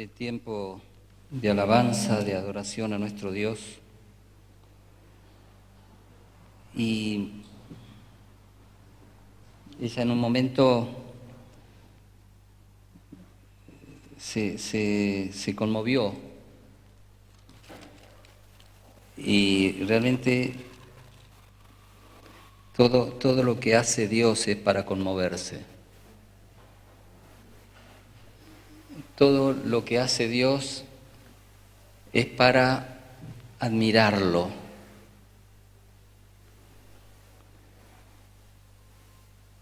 este tiempo de alabanza, de adoración a nuestro Dios. Y ella en un momento se conmovió y realmente todo lo que hace Dios es para conmoverse. Todo lo que hace Dios es para admirarlo.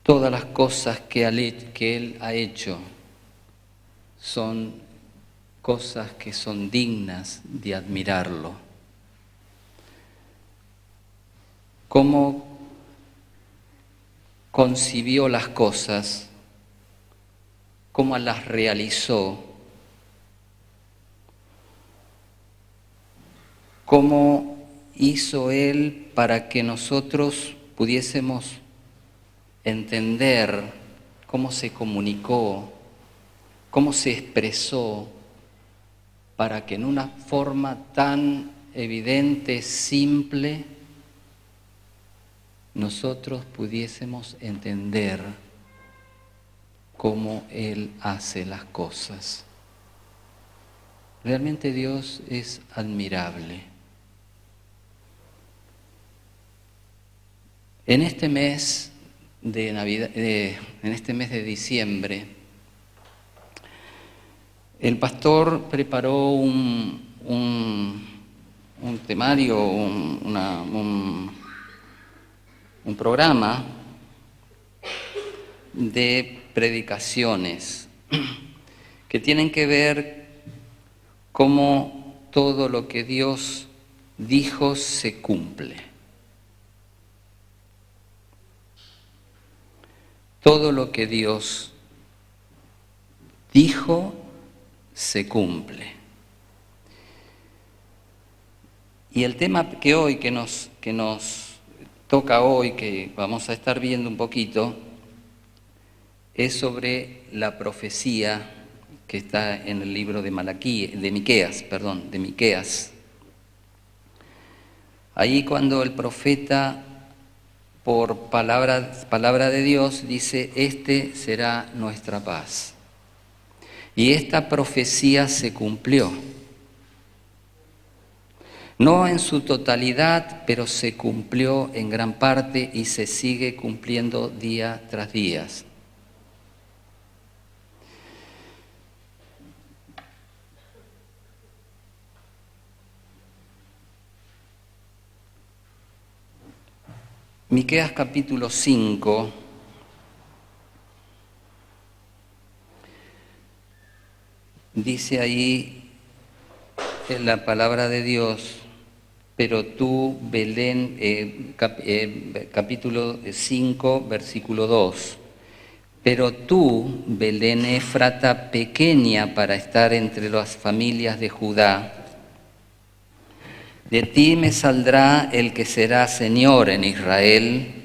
Todas las cosas que Él ha hecho son cosas que son dignas de admirarlo. Cómo concibió las cosas, cómo las realizó, cómo hizo Él para que nosotros pudiésemos entender cómo se comunicó, cómo se expresó, para que en una forma tan evidente, simple, nosotros pudiésemos entender cómo Él hace las cosas. Realmente Dios es admirable. En este mes de Navidad, en este mes de diciembre, el pastor preparó un temario, un programa de predicaciones que tienen que ver cómo todo lo que Dios dijo se cumple. Todo lo que Dios dijo se cumple. Y el tema que nos toca hoy, que vamos a estar viendo un poquito, es sobre la profecía que está en el libro de Miqueas. Ahí cuando el profeta, por palabra de Dios, dice: este será nuestra paz. Y esta profecía se cumplió. No en su totalidad, pero se cumplió en gran parte y se sigue cumpliendo día tras día. Miqueas capítulo 5 dice ahí en la palabra de Dios: pero tú, Belén, capítulo 5, versículo 2, pero tú, Belén Éfrata, pequeña para estar entre las familias de Judá, de ti me saldrá el que será Señor en Israel,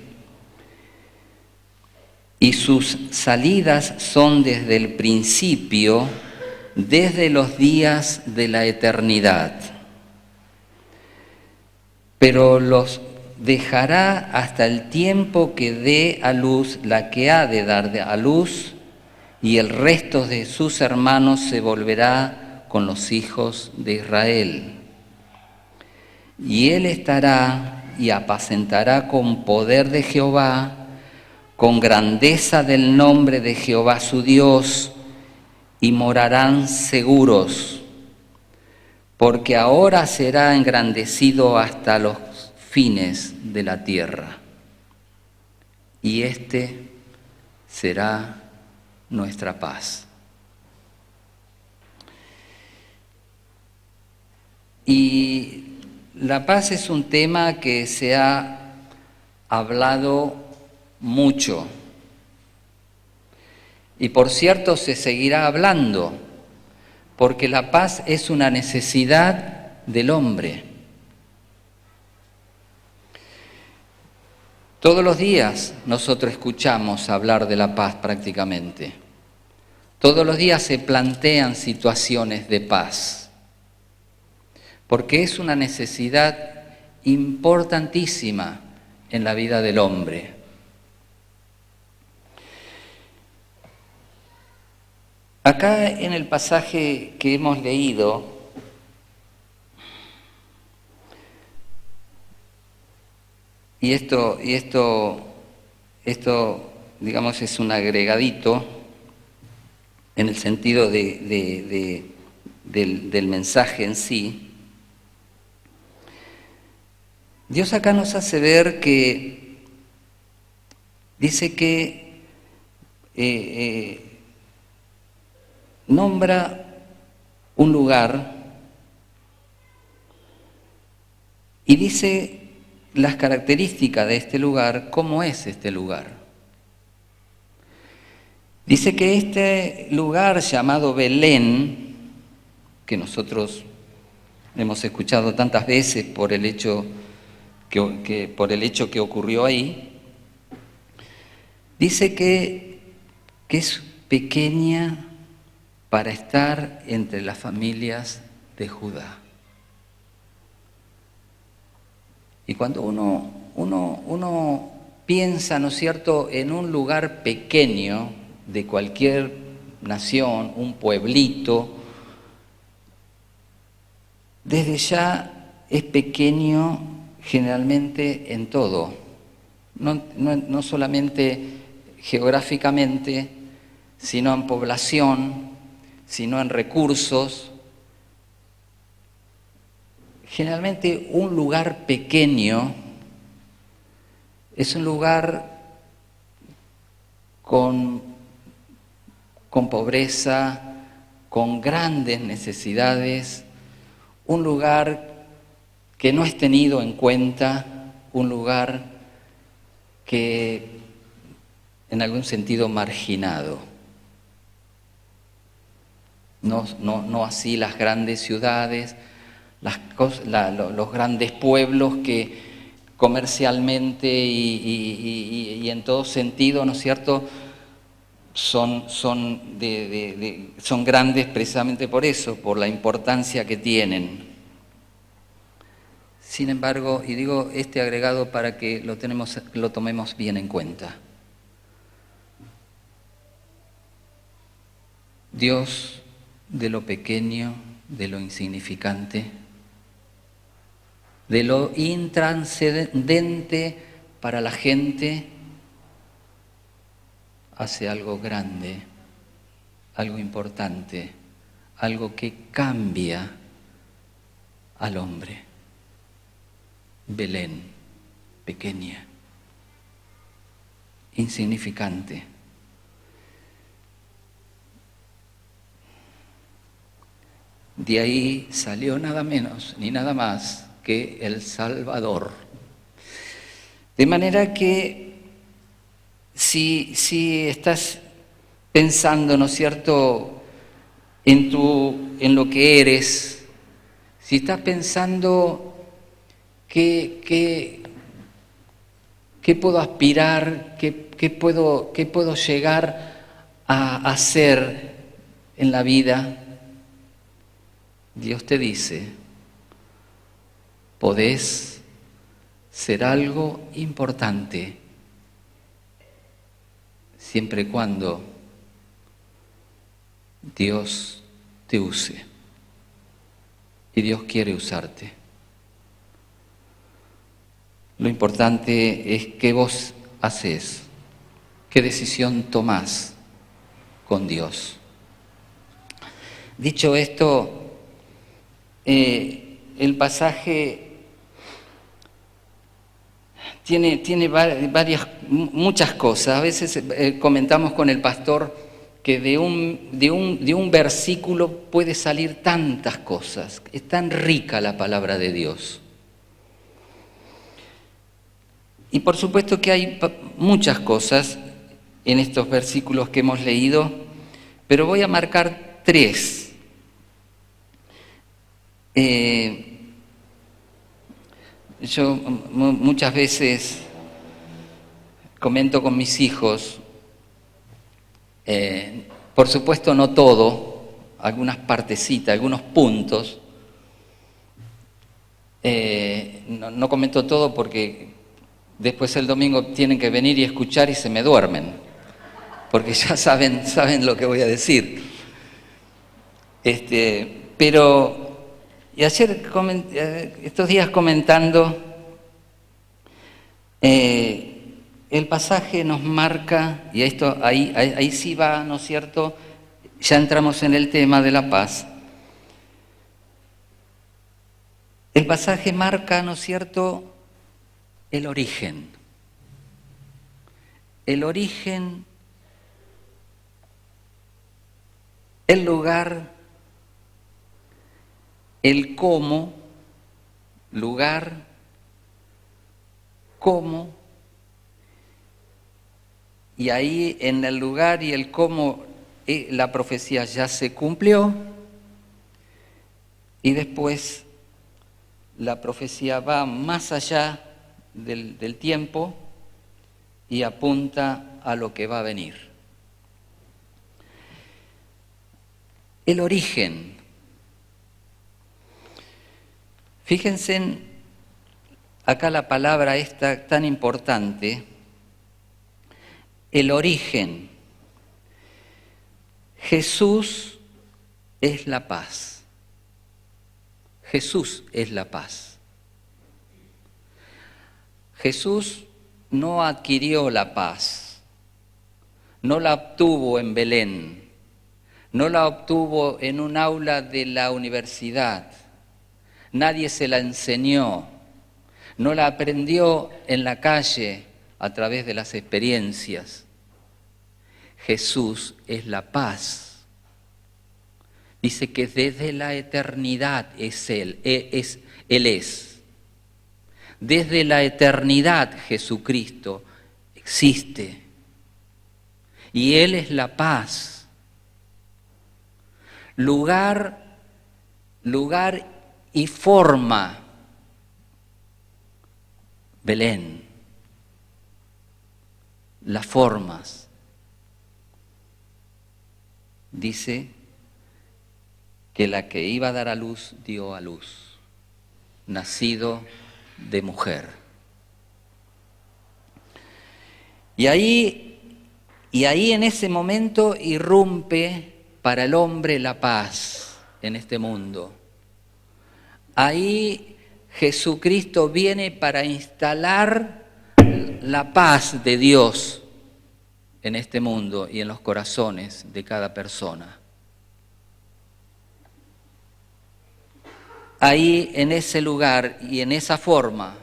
y sus salidas son desde el principio, desde los días de la eternidad. Pero los dejará hasta el tiempo que dé a luz la que ha de dar a luz, y el resto de sus hermanos se volverá con los hijos de Israel. Y él estará y apacentará con poder de Jehová, con grandeza del nombre de Jehová su Dios, y morarán seguros, porque ahora será engrandecido hasta los fines de la tierra. Y este será nuestra paz. Y la paz es un tema que se ha hablado mucho. Y por cierto, se seguirá hablando, porque la paz es una necesidad del hombre. Todos los días nosotros escuchamos hablar de la paz prácticamente. Todos los días se plantean situaciones de paz, porque es una necesidad importantísima en la vida del hombre. Acá en el pasaje que hemos leído, y esto digamos es un agregadito en el sentido del mensaje en sí. Dios acá nos hace ver que dice que nombra un lugar y dice las características de este lugar, cómo es este lugar. Dice que este lugar llamado Belén, que nosotros hemos escuchado tantas veces por el hecho que ocurrió ahí, dice que es pequeña para estar entre las familias de Judá. Y cuando uno piensa, ¿no es cierto?, en un lugar pequeño de cualquier nación, un pueblito, desde ya es pequeño generalmente en todo, no solamente geográficamente, sino en población, sino en recursos. Generalmente un lugar pequeño es un lugar con pobreza, con grandes necesidades, un lugar que no es tenido en cuenta, un lugar que en algún sentido marginado. No así las grandes ciudades, los grandes pueblos que comercialmente y en todo sentido, ¿no es cierto?, son grandes precisamente por eso, por la importancia que tienen. Sin embargo, y digo este agregado para que lo tomemos bien en cuenta, Dios de lo pequeño, de lo insignificante, de lo intranscendente para la gente, hace algo grande, algo importante, algo que cambia al hombre. Belén, pequeña, insignificante. De ahí salió nada menos ni nada más que el Salvador. De manera que si estás pensando, ¿no es cierto?, en lo que eres, si estás pensando ¿qué puedo aspirar? ¿Qué puedo llegar a hacer en la vida? Dios te dice, podés ser algo importante siempre y cuando Dios te use. Y Dios quiere usarte. Lo importante es qué vos haces, qué decisión tomás con Dios. Dicho esto, el pasaje tiene muchas cosas. A veces comentamos con el pastor que de un versículo puede salir tantas cosas. Es tan rica la palabra de Dios. Y por supuesto que hay muchas cosas en estos versículos que hemos leído, pero voy a marcar 3. Yo muchas veces comento con mis hijos Por supuesto no todo, algunas partecitas, algunos puntos. No comento todo porque después el domingo tienen que venir y escuchar y se me duermen, porque ya saben lo que voy a decir. Pero y ayer, estos días comentando, el pasaje nos marca, y esto ahí sí va, ¿no es cierto? Ya entramos en el tema de la paz. El pasaje marca, ¿no es cierto?, el origen. El origen, el lugar, el cómo, lugar, cómo, y ahí en el lugar y el cómo la profecía ya se cumplió, y después la profecía va más allá del tiempo y apunta a lo que va a venir. El origen. Fíjense acá la palabra esta tan importante, el origen. Jesús es la paz. Jesús es la paz. Jesús no adquirió la paz, no la obtuvo en Belén, no la obtuvo en un aula de la universidad, nadie se la enseñó, no la aprendió en la calle a través de las experiencias. Jesús es la paz. Dice que desde la eternidad es Él es. Desde la eternidad Jesucristo existe. Y Él es la paz. Lugar y forma. Belén. Las formas. Dice que la que iba a dar a luz, dio a luz, nacido de mujer. Y ahí en ese momento irrumpe para el hombre la paz en este mundo. Ahí Jesucristo viene para instalar la paz de Dios en este mundo y en los corazones de cada persona. Ahí, en ese lugar y en esa forma,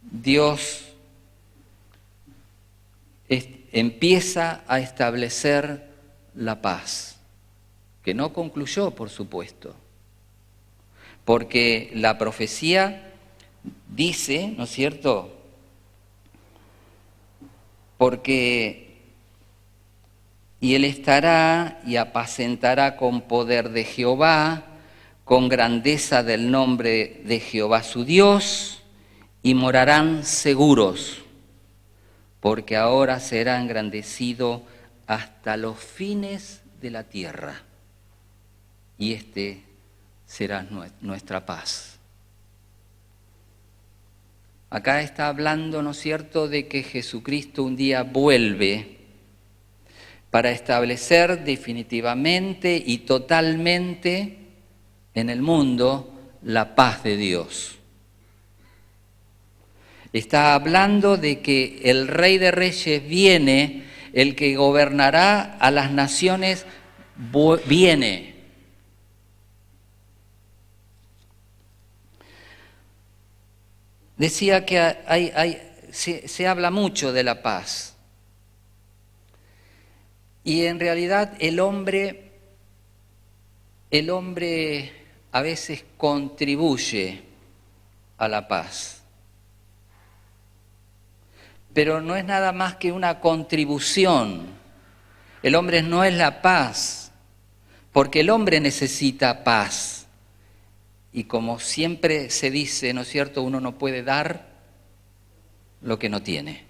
Dios empieza a establecer la paz, que no concluyó, por supuesto, porque la profecía dice, ¿no es cierto?, y él estará y apacentará con poder de Jehová, con grandeza del nombre de Jehová su Dios, y morarán seguros, porque ahora será engrandecido hasta los fines de la tierra, y será nuestra paz. Acá está hablando, ¿no es cierto?, de que Jesucristo un día vuelve para establecer definitivamente y totalmente en el mundo la paz de Dios. Está hablando de que el Rey de Reyes viene, el que gobernará a las naciones viene. Decía que se habla mucho de la paz. Y en realidad el hombre a veces contribuye a la paz. Pero no es nada más que una contribución. El hombre no es la paz, porque el hombre necesita paz. Y como siempre se dice, ¿no es cierto?, uno no puede dar lo que no tiene.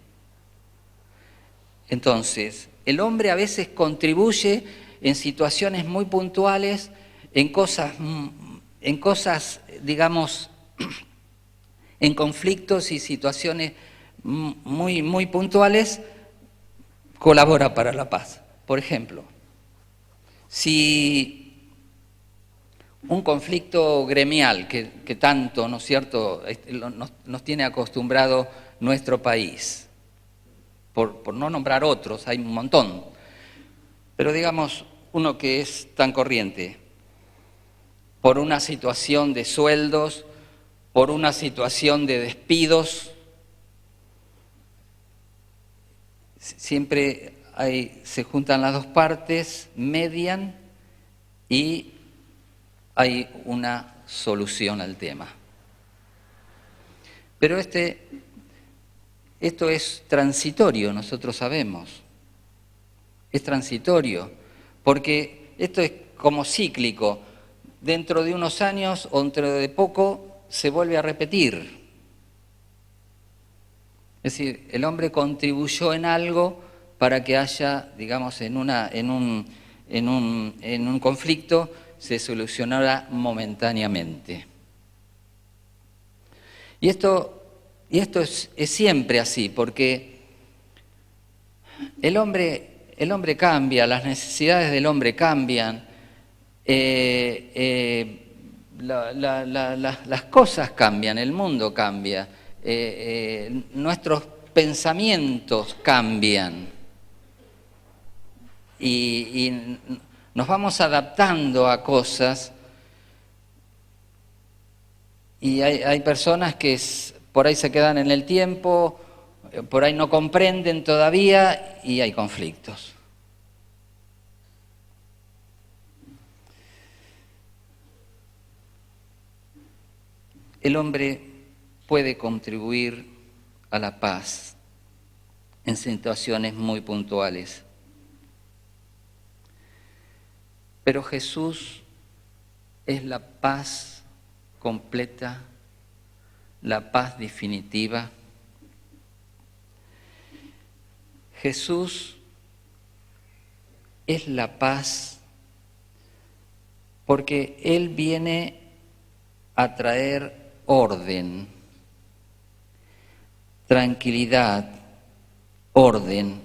Entonces, el hombre a veces contribuye en situaciones muy puntuales, en cosas, digamos, en conflictos y situaciones muy, muy puntuales, colabora para la paz. Por ejemplo, si un conflicto gremial que tanto, ¿no es cierto?, nos tiene acostumbrado nuestro país, por no nombrar otros, hay un montón, pero digamos uno que es tan corriente, por una situación de sueldos, por una situación de despidos, siempre se juntan las dos partes, median y hay una solución al tema. Pero esto es transitorio, nosotros sabemos. Es transitorio, porque esto es como cíclico. Dentro de unos años o dentro de poco se vuelve a repetir. Es decir, el hombre contribuyó en algo para que haya, digamos, en un conflicto se solucionara momentáneamente. Y esto es siempre así, porque el hombre cambia, las necesidades del hombre cambian, las cosas cambian, el mundo cambia, nuestros pensamientos cambian y nos vamos adaptando a cosas y hay personas que por ahí se quedan en el tiempo, por ahí no comprenden todavía y hay conflictos. El hombre puede contribuir a la paz en situaciones muy puntuales. Pero Jesús es la paz completa, la paz definitiva. Jesús es la paz porque Él viene a traer orden, tranquilidad, orden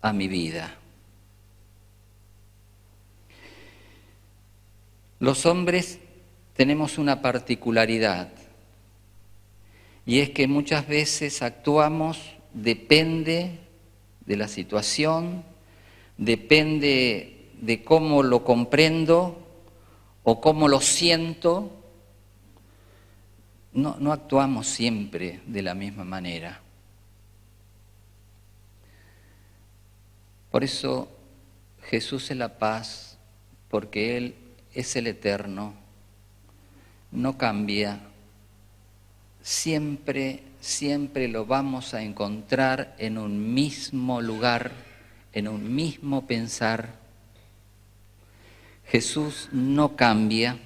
a mi vida. Los hombres tenemos una particularidad y es que muchas veces actuamos, depende de la situación, depende de cómo lo comprendo o cómo lo siento, no actuamos siempre de la misma manera. Por eso Jesús es la paz, porque Él es el eterno, no cambia, siempre lo vamos a encontrar en un mismo lugar, en un mismo pensar. Jesús no cambia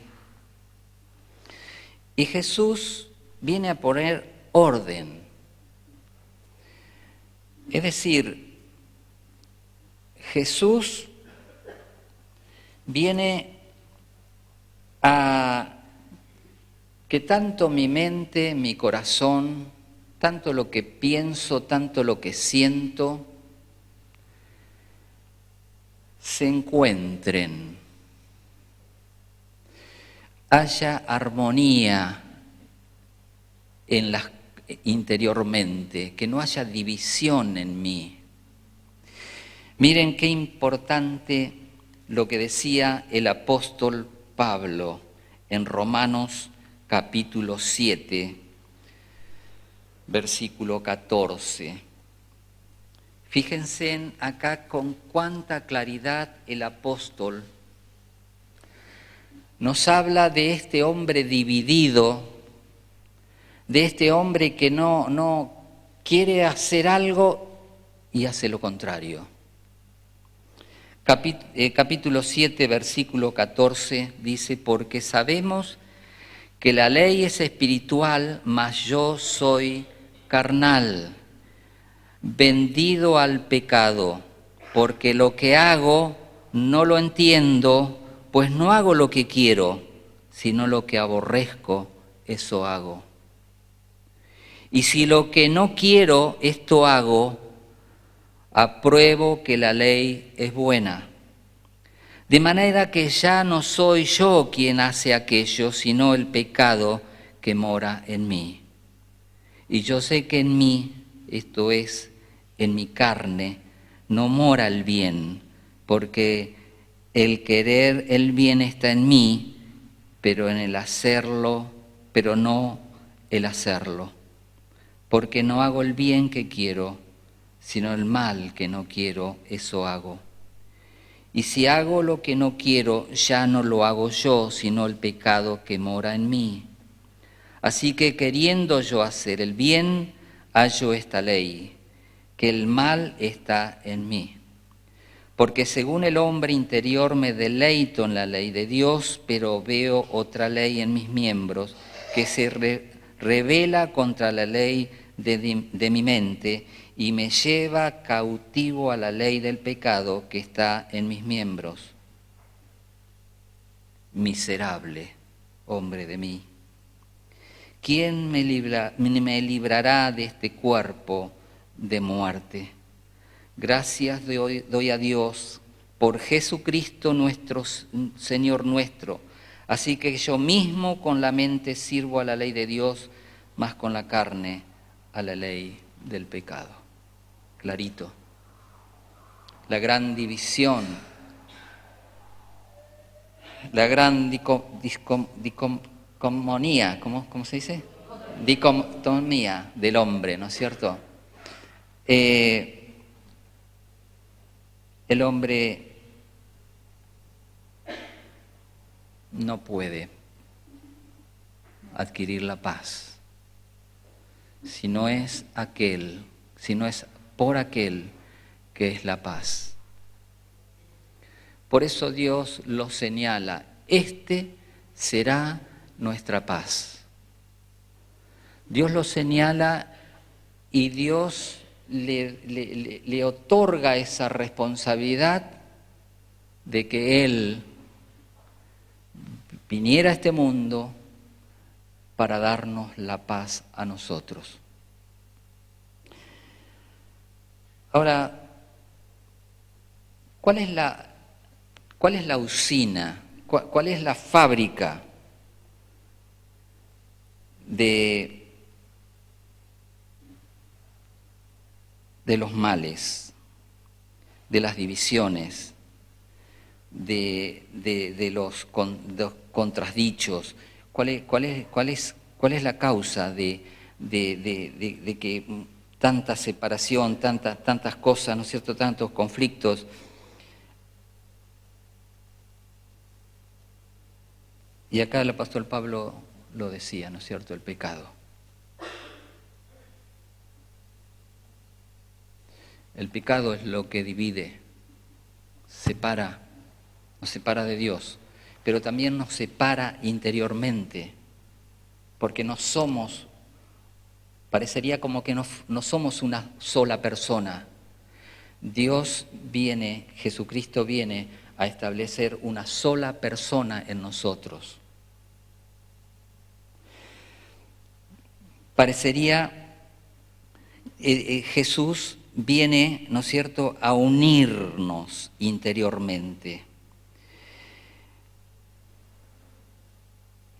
y Jesús viene a poner orden. Es decir, Jesús viene a que tanto mi mente, mi corazón, tanto lo que pienso, tanto lo que siento, se encuentren, haya armonía interiormente, que no haya división en mí. Miren qué importante lo que decía el apóstol Pablo en Romanos capítulo 7, versículo 14. Fíjense acá con cuánta claridad el apóstol nos habla de este hombre dividido, de este hombre que no quiere hacer algo y hace lo contrario. Capítulo 7, versículo 14 dice: porque sabemos que la ley es espiritual, mas yo soy carnal, vendido al pecado. porque lo que hago no lo entiendo, pues no hago lo que quiero, sino lo que aborrezco, eso hago. Y si lo que no quiero, esto hago, apruebo que la ley es buena. De manera que ya no soy yo quien hace aquello, sino el pecado que mora en mí. Y yo sé que en mí, esto es, en mi carne, no mora el bien, porque el querer el bien está en mí, pero en el hacerlo, pero no el hacerlo. Porque no hago el bien que quiero, sino el mal que no quiero, eso hago. Y si hago lo que no quiero, ya no lo hago yo, sino el pecado que mora en mí. Así que queriendo yo hacer el bien, hallo esta ley, que el mal está en mí. Porque según el hombre interior me deleito en la ley de Dios, pero veo otra ley en mis miembros que se revela contra la ley de mi mente y me lleva cautivo a la ley del pecado que está en mis miembros. Miserable hombre de mí. ¿Quién me librará de este cuerpo de muerte? Gracias doy a Dios por Jesucristo nuestro Señor nuestro. Así que yo mismo con la mente sirvo a la ley de Dios, mas con la carne a la ley del pecado. Clarito. La gran división, la gran dicotomía, ¿cómo se dice? Dicotomía del hombre, ¿no es cierto? El hombre no puede adquirir la paz si no es por aquel que es la paz. Por eso Dios lo señala, este será nuestra paz. Dios lo señala y Dios le otorga esa responsabilidad de que Él viniera a este mundo para darnos la paz a nosotros. Ahora, ¿cuál es la usina? ¿Cuál es la fábrica de los males, de las divisiones, de los contrasdichos? ¿Cuál es la causa de que tanta separación, tantas cosas, ¿no es cierto?, tantos conflictos? Y acá el apóstol Pablo lo decía, ¿no es cierto?, el pecado. El pecado es lo que divide, nos separa de Dios, pero también nos separa interiormente, porque parecería como que no somos una sola persona. Jesucristo viene a establecer una sola persona en nosotros. Parecería, Jesús viene, ¿no es cierto?, a unirnos interiormente.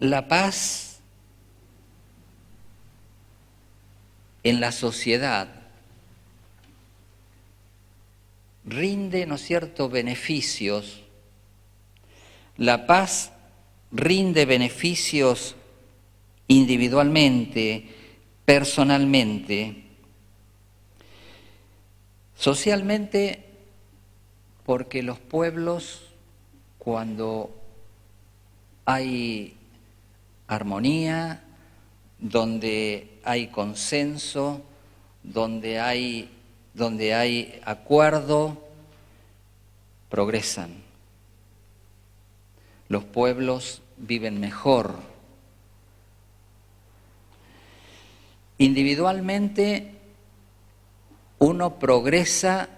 La paz en la sociedad rinde, ¿no es cierto?, beneficios. La paz rinde beneficios individualmente, personalmente, socialmente, porque los pueblos, cuando hay armonía, donde hay consenso, donde hay acuerdo, progresan. Los pueblos viven mejor. Individualmente, uno progresa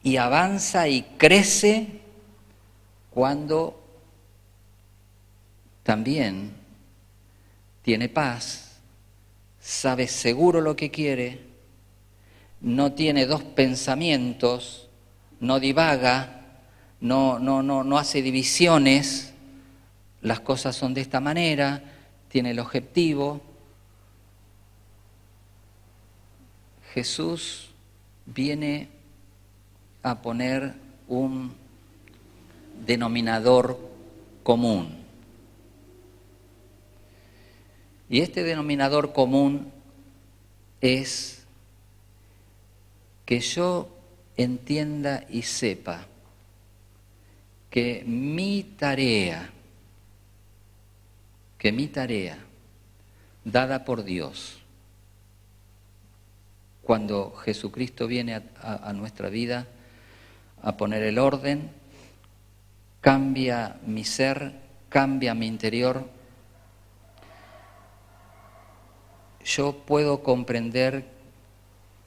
y avanza y crece cuando también tiene paz, sabe seguro lo que quiere, no tiene dos pensamientos, no divaga, no hace divisiones, las cosas son de esta manera, tiene el objetivo. Jesús viene a poner un denominador común. Y este denominador común es que yo entienda y sepa que mi tarea dada por Dios, cuando Jesucristo viene a nuestra vida a poner el orden, cambia mi ser, cambia mi interior, yo puedo comprender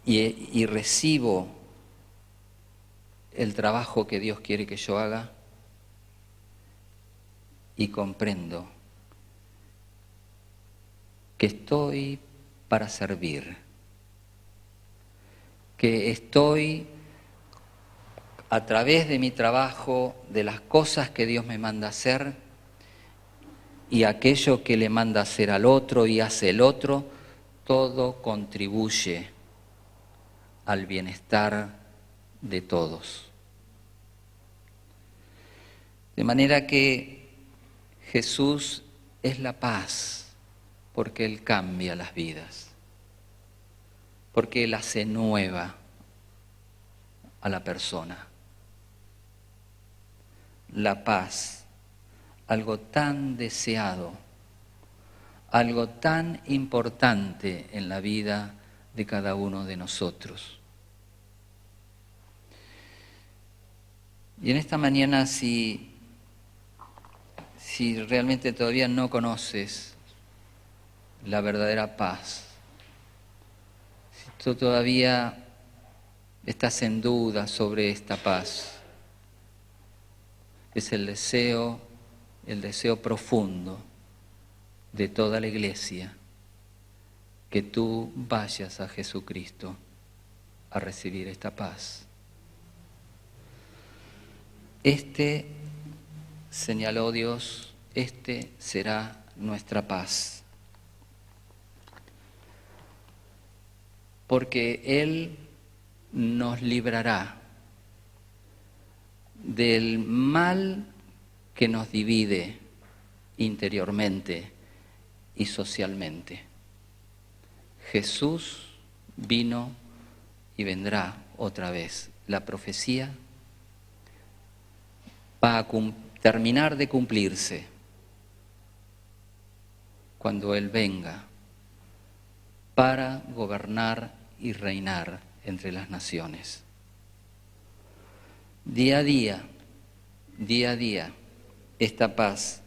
y recibo el trabajo que Dios quiere que yo haga y comprendo que estoy para servir, que estoy a través de mi trabajo, de las cosas que Dios me manda hacer y aquello que le manda hacer al otro y hace el otro, todo contribuye al bienestar de todos. De manera que Jesús es la paz, porque Él cambia las vidas, porque Él hace nueva a la persona. La paz, algo tan deseado, algo tan importante en la vida de cada uno de nosotros. Y en esta mañana, si realmente todavía no conoces la verdadera paz, si tú todavía estás en duda sobre esta paz, es el deseo profundo de toda la iglesia, que tú vayas a Jesucristo a recibir esta paz. Este, señaló Dios, este será nuestra paz. Porque Él nos librará del mal que nos divide interiormente y socialmente. Jesús vino y vendrá otra vez. La profecía va a terminar de cumplirse cuando Él venga para gobernar y reinar entre las naciones. Día a día, esta paz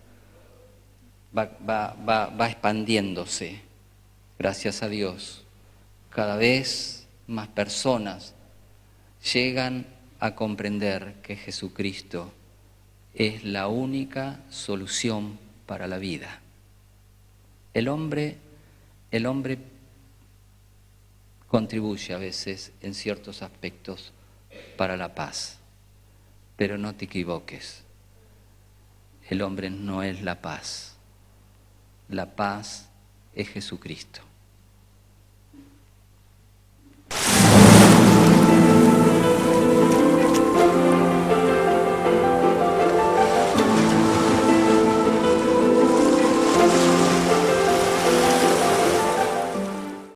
va expandiéndose, gracias a Dios. Cada vez más personas llegan a comprender que Jesucristo es la única solución para la vida. El hombre contribuye a veces en ciertos aspectos para la paz, pero no te equivoques. El hombre no es la paz. La paz es Jesucristo.